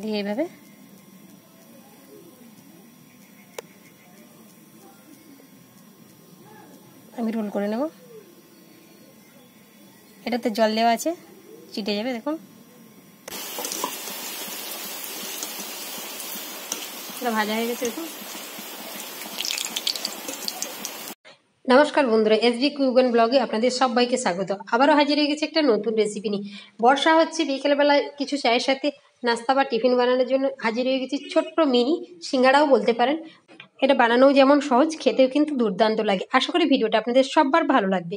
দিয়ে এইভাবে আমি রোল করে নেব। এটাতে জল দেওয়া আছে, চিটে যাবে। দেখুন এটা ভাজা হয়ে গেছে। দেখুন। নমস্কার বন্ধুরা, এসবি কুইক ব্লগে আপনাদের সবাইকে স্বাগত। আবারও হাজির হয়ে গেছে একটা নতুন রেসিপি নিয়ে। বর্ষা হচ্ছে, বিকেলবেলায় কিছু চায়ের সাথে নাস্তা বা টিফিন বানানোর জন্য হাজির হয়ে গেছি ছোট্ট মিনি সিঙ্গাড়াও বলতে পারেন। এটা বানানোও যেমন সহজ, খেতেও কিন্তু দুর্দান্ত লাগে। আশা করি ভিডিওটা আপনাদের সবার ভালো লাগবে।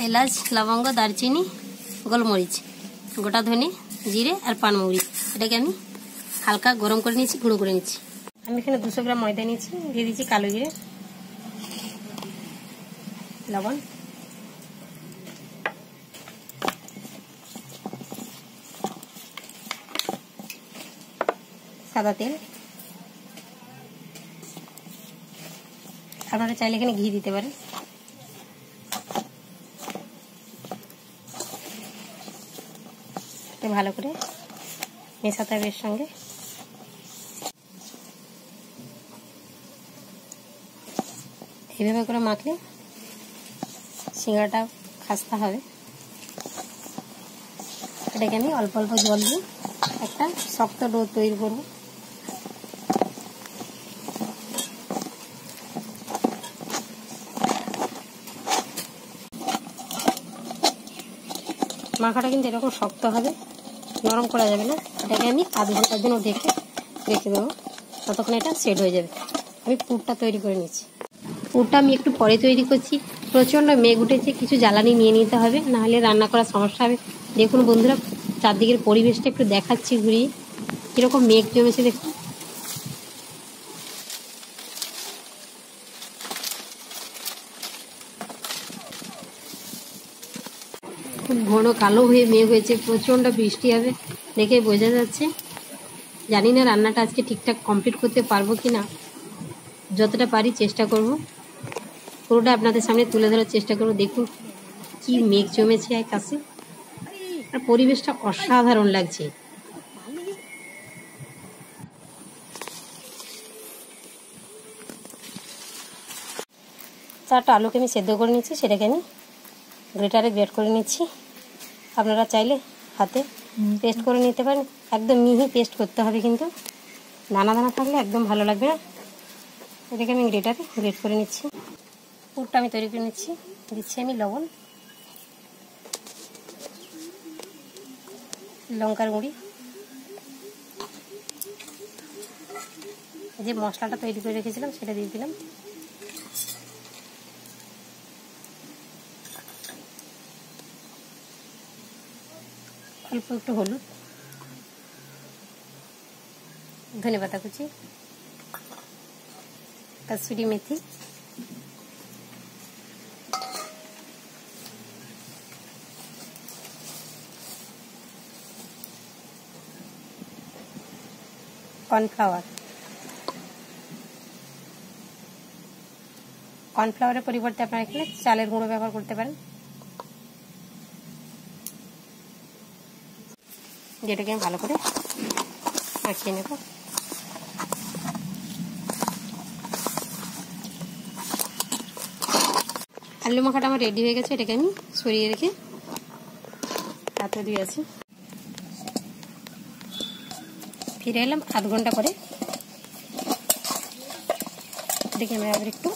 এলাচ, লবঙ্গ, দারচিনি, গোলমরিচ, গোটা ধনে, জিরে আর পানমৌরি, এটাকে আমি হালকা গরম করে নিয়েছি, গুঁড়ো করে নিচ্ছি। আমি এখানে 200 গ্রাম ময়দা নিয়েছি, দিয়ে দিচ্ছি কালো জিরে, লবণ, সাদা তেল। আপনারা চাইলে এখানে ঘি দিতে পারেন। ভালো করে মেশাতে হবে এর সঙ্গে। এইভাবে করে মাখলে সিঙ্গাড়াটা খাস্তা হবে। এটাকে আমি অল্প অল্প জল দিয়ে একটা শক্ত ডো তৈরি করব। মাখাটা কিন্তু এরকম শক্ত হবে, নরম করা যাবে না। এটাকে আমি আধ ঘন্টার জন্য রেখে দেবো, ততক্ষণ এটা সেট হয়ে যাবে। আমি পুরটা তৈরি করে নিচ্ছি। পুরটা আমি একটু পরে তৈরি করছি। প্রচণ্ড মেঘ উঠেছে, কিছু জ্বালানি নিয়ে নিতে হবে, নাহলে রান্না করার সমস্যা হবে। দেখুন বন্ধুরা, চারদিকের পরিবেশটা একটু দেখাচ্ছি ঘুরিয়ে, কীরকম মেঘ জমেছে দেখুন। খুব ঘন কালো হয়ে মেঘ হয়েছে, প্রচণ্ড বৃষ্টি হবে দেখে বোঝা যাচ্ছে। জানি না রান্নাটা আজকে ঠিকঠাক কমপ্লিট করতে পারবো কি না, যতটা পারি চেষ্টা করব। পুরোটা আপনাদের সামনে তুলে ধরার চেষ্টা করব। দেখুন কি মেঘ জমেছে আকাশে, আর পরিবেশটা অসাধারণ লাগছে। চারটা আলুকে আমি সেদ্ধ করে নিচ্ছি, সেটাকে আমি গ্রেটারে গ্রেট করে নিচ্ছি। আপনারা চাইলে হাতে পেস্ট করে নিতে পারেন। একদম মিহি পেস্ট করতে হবে, কিন্তু দানা দানা থাকলে একদম ভালো লাগবে না। এটাকে আমি গ্রেটারে গ্রেট করে নিচ্ছি। পুরটা আমি তৈরি করে নিচ্ছি। দিচ্ছি আমি লবণ, লঙ্কার গুঁড়ি, যে মশলাটা তৈরি করে রেখেছিলাম সেটা দিয়ে দিলাম। অল্প একটু হলুদ, ধনেপাতা কুচি, কসুরি মেথি, কর্নফ্লাওয়ারের পরিবর্তে আপনারা এখানে চালের গুঁড়ো ব্যবহার করতে পারেন। যেটাকে আমি ভালো করে মাখিয়ে নেব। আলু মাখাটা আমার রেডি হয়ে গেছে। এটাকে আমি সরিয়ে রেখে হাতে দিয়ে আছি। ফিরে এলাম আধ ঘন্টা পরে। এটাকে আমি আবার একটু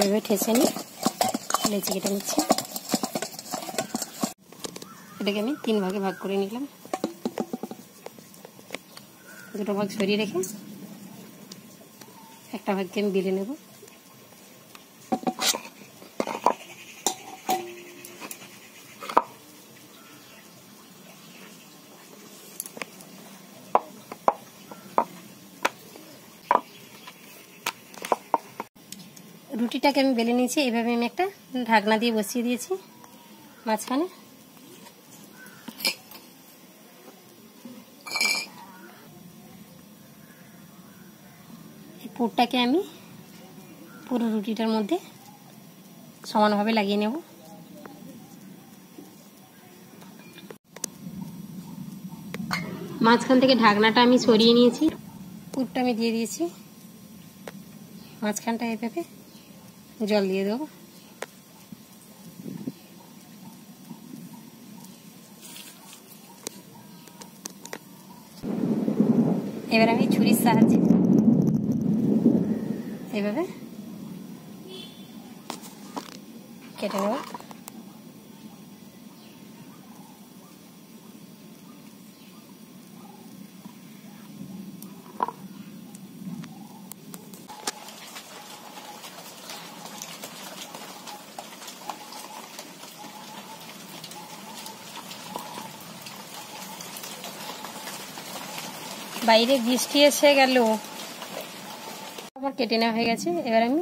এভাবে ঠেসে নিই, লেচি কেটে নিচ্ছি। এটাকে আমি 3 ভাগে ভাগ করে নিলাম। দুটো ভাগ সরিয়ে রেখে একটা ভাগকে আমি বেলে নেব। রুটিটাকে আমি বেলে নিয়েছি। এভাবে আমি একটা ঢাকনা দিয়ে বসিয়ে দিয়েছি মাঝখানে। এই পুরটাকে আমি পুরো রুটিটার মধ্যে সমানভাবে লাগিয়ে নেব। মাঝখান থেকে ঢাকনাটা আমি সরিয়ে নিয়েছি, পুরটা আমি দিয়ে দিয়েছি। মাঝখানটা এভাবে জল দিয়ে দেবো। এবার আমি ছুরির সাহায্যে এভাবে কেটে নেব। বাইরে বৃষ্টি এসে গেল, আমার কেটে নেওয়া হয়ে গেছে। এবার আমি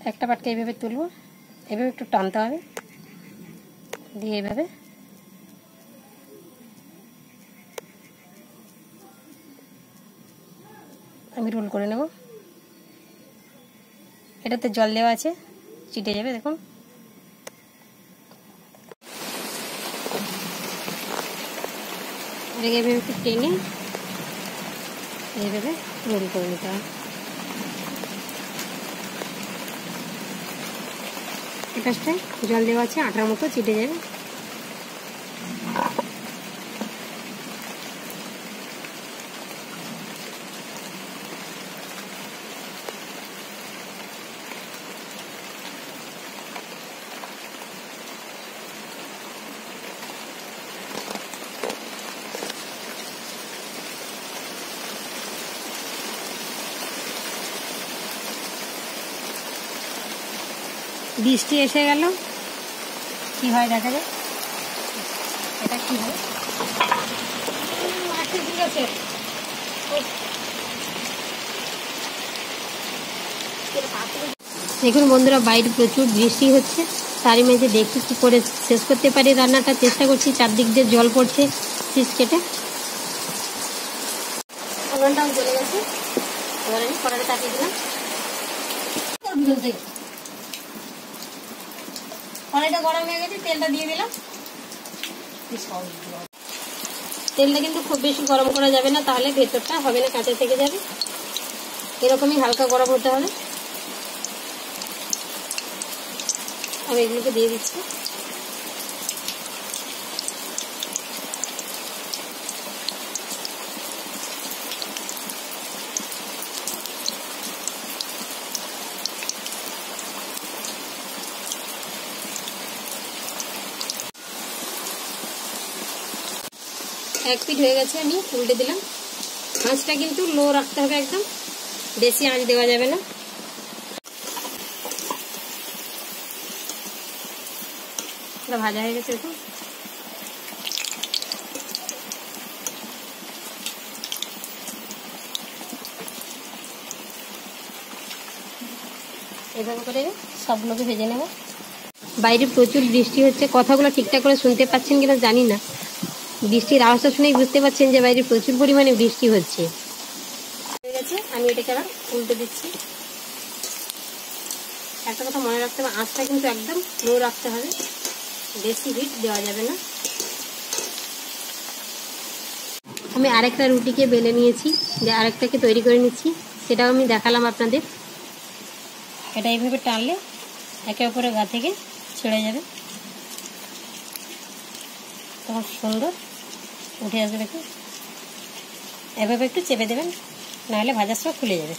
একটা পাটকে এইভাবে তুলবো, এভাবে একটু টানতে হবে, দিয়ে এইভাবে আমি রোল করে নেব। এটাতে জল দেওয়া আছে, চিটে যাবে, দেখুন। এইভাবে একটু টেনে এইভাবে রোল করে নিতে হবে। এই পাশটায় জল দেওয়া আছে, আটার মতো চিটে যাবে। বৃষ্টি এসে গেল, কি হয় দেখা যায়। এটা কি হয়, ঠিক আছে। দেখুন বন্ধুরা, বাইরে প্রচুর বৃষ্টি হচ্ছে, তারই মাঝে দেখি কি করে শেষ করতে পারি রান্নাটা। চেষ্টা করছি, চারদিক দিয়ে জল পড়ছে পিস কেটে। উনুনটাও জ্বলে গেছে, এবার আমি কড়াইটা চাপিয়ে দিলাম। কড়াইটা গরম হয়ে গেছে, তেলটা দিয়ে দিলাম। তেলটা কিন্তু খুব বেশি গরম করা যাবে না, তাহলে ভেতরটা হবে না, কাঁচা থেকে যাবে। এরকমই হালকা গরম হতে হবে। আমি এগুলোকে দিয়ে দিচ্ছি। এক পিঠ হয়ে গেছে, আমি উল্টে দিলাম। আঁচটা কিন্তু লো রাখতে হবে, একদম বেশি আঁচ দেওয়া যাবে না। এটা ভাজা হয়ে গেছে, দেখুন। এভাবে করে সবগুলোকে ভেজে নেব। বাইরে প্রচুর বৃষ্টি হচ্ছে, কথাগুলো ঠিকঠাক করে শুনতে পাচ্ছেন কিনা জানি না। বৃষ্টির আওয়াজটা শুনেই বুঝতে পারছেন যে বাইরে প্রচুর পরিমাণে বৃষ্টি হচ্ছে। হয়ে গেছে, আমি এটাকে আবার উল্টে দিচ্ছি। একটা কথা মনে রাখতে হবে, আঁচটা কিন্তু একদম লো রাখতে হবে, বেশি হিট দেওয়া যাবে না। আমি আরেকটা রুটিকে বেলে নিয়েছি, যে আরেকটাকে তৈরি করে নিচ্ছি, সেটাও আমি দেখালাম আপনাদের। এটা এইভাবে টানলে একে অপরের গা থেকে ছেড়ে যাবে, তখন সুন্দর উঠে আসবে। দেখুন, এভাবে একটু চেপে দেবেন, নাহলে ভাজার সময় খুলে যাবে।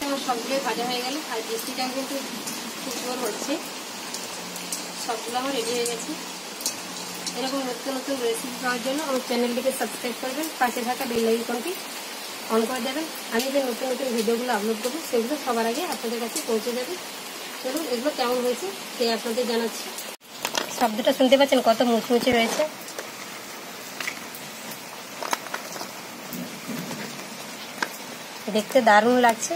আমার সবগুলো ভাজা হয়ে গেল, আর বৃষ্টিটাও কিন্তু খুব জোর হচ্ছে। সবগুলো আমার রেডি হয়ে গেছে। এরকম নতুন নতুন রেসিপি পাওয়ার জন্য আমার চ্যানেলটিকে সাবস্ক্রাইব করবেন, পাশে থাকা বেল আইকনটি অন করে দেবেন। আমি যে নতুন নতুন ভিডিওগুলো আপলোড করবো সেগুলো সবার আগে আপনাদের কাছে পৌঁছে যাবে। চলুন, এগুলো কেমন হয়েছে সে আপনাদের জানাচ্ছি। শব্দটা শুনতে পাচ্ছেন, কত মুচমুচে হয়েছে। দেখতে দারুণ লাগছে,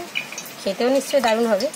খেতেও নিশ্চয়ই দারুণ হবে।